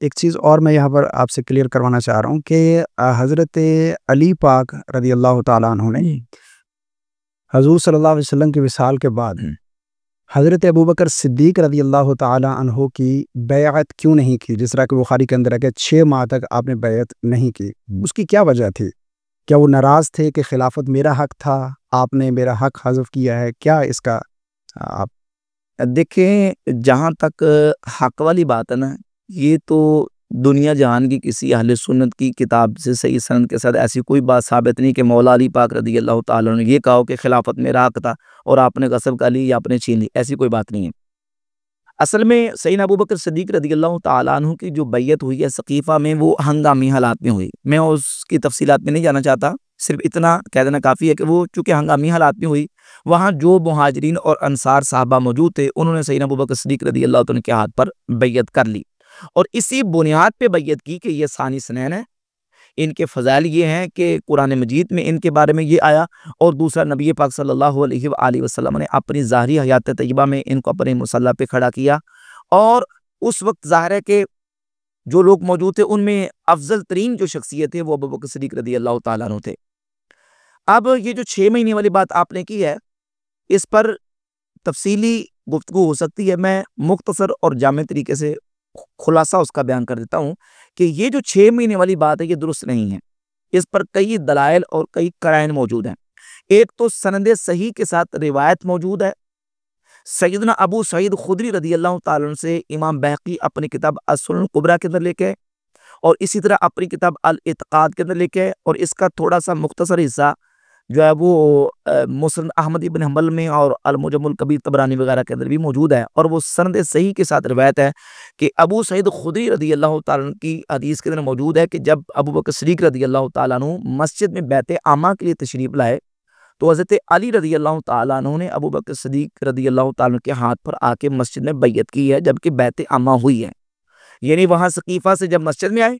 ایک چیز اور میں یہاں پر آپ سے کلیئر کروانا چاہ رہا ہوں کہ حضرت علی پاک رضی اللہ تعالیٰ عنہ نے حضور صلی اللہ علیہ وسلم کے وصال کے بعد حضرت ابوبکر صدیق رضی اللہ تعالیٰ عنہ کی بیعت کیوں نہیں کی؟ جس طرح کہ بخاری کے اندر ہے کہ 6 ماہ تک آپ نے بیعت نہیں کی، اس کی کیا وجہ تھی؟ کیا وہ ناراض تھے کہ خلافت میرا حق تھا، آپ نے میرا حق حذف کیا ہے؟ کیا اس کا آپ دیکھیں، جہاں تک حق والی بات ہے نا، یہ تو دنیا جہان کی کسی اہل سنت کی کتاب سے صحیح سند کے ساتھ ایسی کوئی بات ثابت نہیں کہ مولا علی پاک رضی اللہ تعالیٰ نے یہ کہا کہ خلافت میرا حق تھا اور آپ نے غصب کر لی یا آپ نے چھین لی، ایسی کوئی بات نہیں ہے۔ اصل میں سیدنا ابوبکر صدیق رضی اللہ تعالیٰ عنہ کی جو بیعت ہوئی ہے سقیفہ میں، وہ ہنگامی حالات میں ہوئی۔ میں اس کی تفصیلات میں نہیں جانا چاہتا، صرف اتنا کہہ دینا کافی ہے کہ وہ چونکہ ہنگامی حالات میں ہوئی، وہاں جو مہاجرین اور انصار صحابہ موجود تھے انہوں نے سیدنا ابوبکر صدیق رضی اللہ عنہ کے ہاتھ پر بیعت کر لی، اور اسی بنیاد پہ بیعت کی کہ یہ ثانی سنین ہے، ان کے فضائل یہ ہیں کہ قرآن مجید میں ان کے بارے میں یہ آیا، اور دوسرا نبی پاک صلی اللہ علیہ وآلہ وسلم نے اپنی ظاہری حیات طیبہ میں ان کو اپنے مصلی پہ کھڑا کیا، اور اس وقت ظاہر ہے کہ جو لوگ موجود تھے ان میں افضل ترین جو شخصیت تھے وہ ابوبکر صدیق رضی اللہ تعالیٰ عنہ تھے۔ اب یہ جو 6 مہینے والی بات آپ نے کی ہے، اس پر تفصیلی گفتگو ہو سکتی ہے، میں مختصر اور جامع طریقے سے خلاصہ اس کا بیان کر دیتا ہوں کہ یہ جو 6 مہینے والی بات ہے یہ درست نہیں ہے۔ اس پر کئی دلائل اور کئی قرائن موجود ہیں۔ ایک تو سند صحیح کے ساتھ روایت موجود ہے سیدنا ابو سعید خدری رضی اللہ تعالیٰ عنہ سے، امام بہقی اپنی کتاب السنن الکبریٰ کے اندر لے کے، اور اسی طرح اپنی کتاب الاعتقاد کے اندر لے کے، اور اس کا تھوڑا سا مختصر حصہ جو ہے وہ مسند احمد ابن حنبل میں اور المعجم الکبیر طبرانی وغیرہ کے اندر بھی موجود ہے، اور وہ سند صحیح کے ساتھ روایت ہے کہ ابو سعید خدری رضی اللہ تعالیٰ عنہ کی حدیث کے اندر موجود ہے کہ جب ابوبکر صدیق رضی اللہ تعالیٰ عنہ مسجد میں بیعت عامہ کے لیے تشریف لائے تو حضرت علی رضی اللہ تعالیٰ عنہ نے ابوبکر صدیق رضی اللہ تعالیٰ عنہ کے ہاتھ پر آ کے مسجد میں بیعت کی ہے، جبکہ بیعت عامہ ہوئی ہے۔ یعنی وہاں سقیفہ سے جب مسجد میں آئے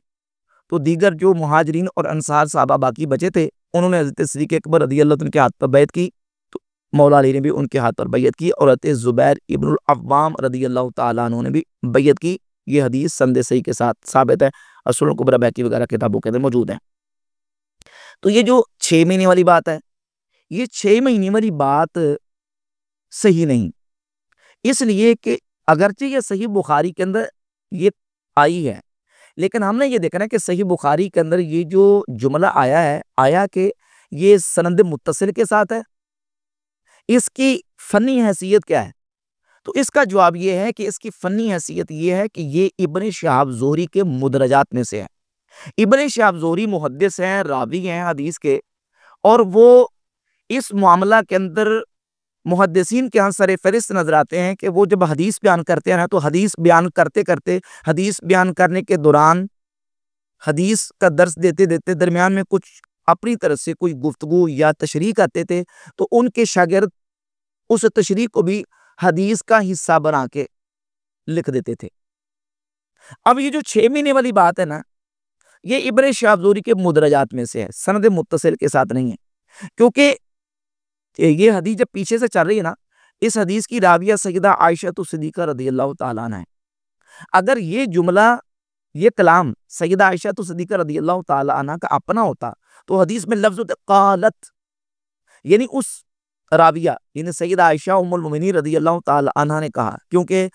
تو دیگر جو مہاجرین اور انصار صحابہ باقی بچے تھے انہوں نے حضرت صدیق اکبر رضی اللہ عنہ کے ہاتھ پر بیعت کی، تو مولا علی نے بھی ان کے ہاتھ پر بیعت کی، اور حضرت زبیر ابن العوام رضی اللہ تعالیٰ عنہ نے بھی بیعت کی۔ یہ حدیث سند صحیح کے ساتھ ثابت ہے، السنن الکبریٰ بہقی وغیرہ کتابوں کے اندر موجود ہے۔ تو یہ جو 6 مہینے والی بات ہے، یہ 6 مہینے والی بات صحیح نہیں، اس لیے کہ اگرچہ یہ صحیح بخاری کے اندر یہ آئی ہے، لیکن ہم نے یہ دیکھنا ہے کہ صحیح بخاری کے اندر یہ جو جملہ آیا کہ یہ سند متصل کے ساتھ ہے، اس کی فنی حیثیت کیا ہے؟ تو اس کا جواب یہ ہے کہ اس کی فنی حیثیت یہ ہے کہ یہ ابن شہاب زہری کے مدرجات میں سے ہے۔ ابن شہاب زہری محدث ہیں، راوی ہیں حدیث کے، اور وہ اس معاملہ کے اندر محدثین کے ہاں سر فہرست نظر آتے ہیں کہ وہ جب حدیث بیان کرتے ہیں تو حدیث بیان کرتے کرتے، حدیث بیان کرنے کے دوران، حدیث کا درس دیتے دیتے درمیان میں کچھ اپنی طرف سے کوئی گفتگو یا تشریح کرتے تھے، تو ان کے شاگرد اس تشریح کو بھی حدیث کا حصہ بنا کے لکھ دیتے تھے۔ اب یہ جو 6 مہینے والی بات ہے نا، یہ ابن شہاب زہری کے مدرجات میں سے ہے، سند متصل کے ساتھ نہیں ہے، کیونکہ یہ حدیث جب پیچھے سے چل رہی ہے نا، اس حدیث کی راویہ سیدہ عائشہ صدیقہ رضی اللہ تعالیٰ عنہ ہے۔ اگر یہ جملہ، یہ کلام سیدہ عائشہ صدیقہ رضی اللہ تعالیٰ عنہ کا اپنا ہوتا تو حدیث میں لفظ قالت، یعنی اس راویہ یعنی سیدہ عائشہ ام المؤمنین رضی اللہ تعالیٰ عنہ نے کہا، کیونکہ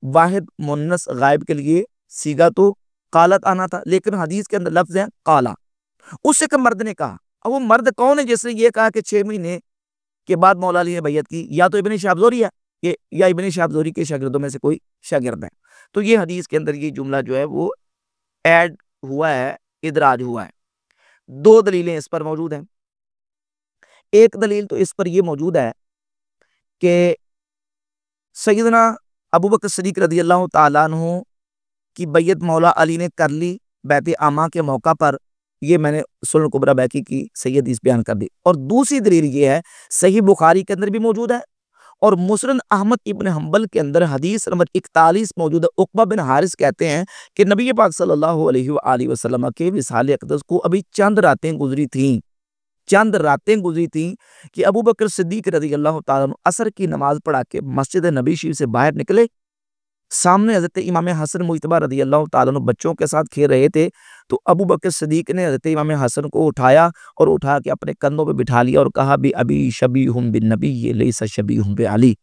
واحد مؤنث غائب کے لیے صیغہ تو قالت آنا تھا، لیکن حدیث کے اندر لفظ ہے قالا، اس سے کہ مرد نے کہا۔ اب وہ مرد کون ہے جس نے یہ کہا کہ 6 مہینے کے بعد مولا علی نے بیعت کی؟ یا تو ابن شہاب زہری ہے یا ابن شہاب زہری کے شاگردوں میں سے کوئی شاگرد ہے۔ تو یہ حدیث کے اندر یہ جملہ جو ہے وہ ایڈ ہوا ہے، ادراج ہوا ہے۔ 2 دلیلیں اس پر موجود ہیں۔ ایک دلیل تو اس پر یہ موجود ہے کہ سیدنا ابوبکر صدیق رضی اللہ تعالیٰ عنہ کی بیعت مولا علی نے کر لی بیعت عامہ کے موقع پر، یہ میں نے سنن کبریٰ بہقی کی صحیح حدیث بیان کر دی۔ اور دوسری دلیل یہ ہے، صحیح بخاری کے اندر بھی موجود ہے اور مسند احمد ابن حنبل کے اندر حدیث نمبر 41 موجود ہے۔ عقبہ بن حارث کہتے ہیں کہ نبی پاک صلی اللہ علیہ وآلہ وسلم کے وصال اقدس کو ابھی چند راتیں گزری تھیں کہ ابوبکر صدیق رضی اللہ تعالیٰ عنہ عصر کی نماز پڑھا کے مسجد نبی شریف سے باہر نکلے، سامنے حضرت امام حسن مجتبیٰ رضی اللہ تعالیٰ عنہ بچوں کے ساتھ کھیل رہے تھے، تو ابو بکر صدیق نے حضرت امام حسن کو اٹھایا اور اٹھا کے اپنے کندھوں پہ بٹھا لیا اور کہا بھی ابی شبیہ بالنبی لیس شبیہ بعلی،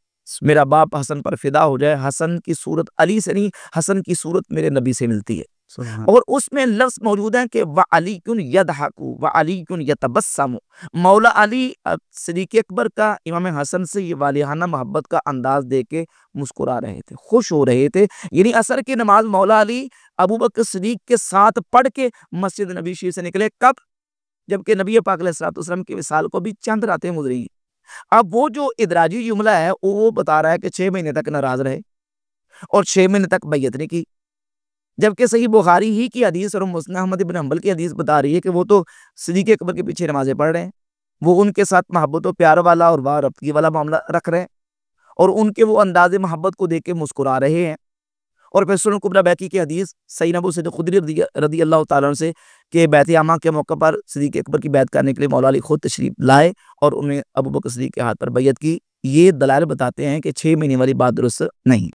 میرا باپ حسن پر فدا ہو جائے، حسن کی صورت علی سے نہیں، حسن کی صورت میرے نبی سے ملتی ہے۔ اور اس میں لفظ موجود ہے کہ وَعَلِيٌّ يَضْحَكُ وَعَلِيٌّ يَتَبَسَّمُ، مولا علی صدیق اکبر کا امام حسن سے یہ والہانہ محبت کا انداز دے کے مسکرا رہے تھے، خوش ہو رہے تھے۔ یعنی عصر کی نماز مولا علی ابو بکر صدیق کے ساتھ پڑھ کے مسجد نبی شریف سے نکلے، کب؟ جبکہ نبی پاک علیہ الصلوۃ والسلام کی وصال کو بھی چند راتیں گزری۔ اب وہ جو ادراجی جملہ ہے وہ بتا رہا ہے کہ 6 مہینے تک ناراض رہے اور 6 مہینے تک بیعت نہیں کی، جبکہ صحیح بخاری ہی کی حدیث اور مسند احمد بن حنبل کی حدیث بتا رہی ہے کہ وہ تو صدیق اکبر کے پیچھے نمازیں پڑھ رہے ہیں، وہ ان کے ساتھ محبت و پیار والا اور وابستگی والا معاملہ رکھ رہے ہیں اور ان کے وہ انداز محبت کو دیکھ کے مسکرا رہے ہیں۔ اور پھر سنن کبریٰ بیہقی کی حدیث سیدنا ابو سعید خدری رضی اللہ تعالیٰ عنہ سے کہ بیعت عامہ کے موقع پر صدیق اکبر کی بیعت کرنے کے لیے مولا علی خود تشریف لائے اور انہیں ابو بکر صدیق کے ہاتھ پر بیعت کی۔ یہ دلائل بتاتے ہیں کہ 6 مہینے والی بات درست نہیں۔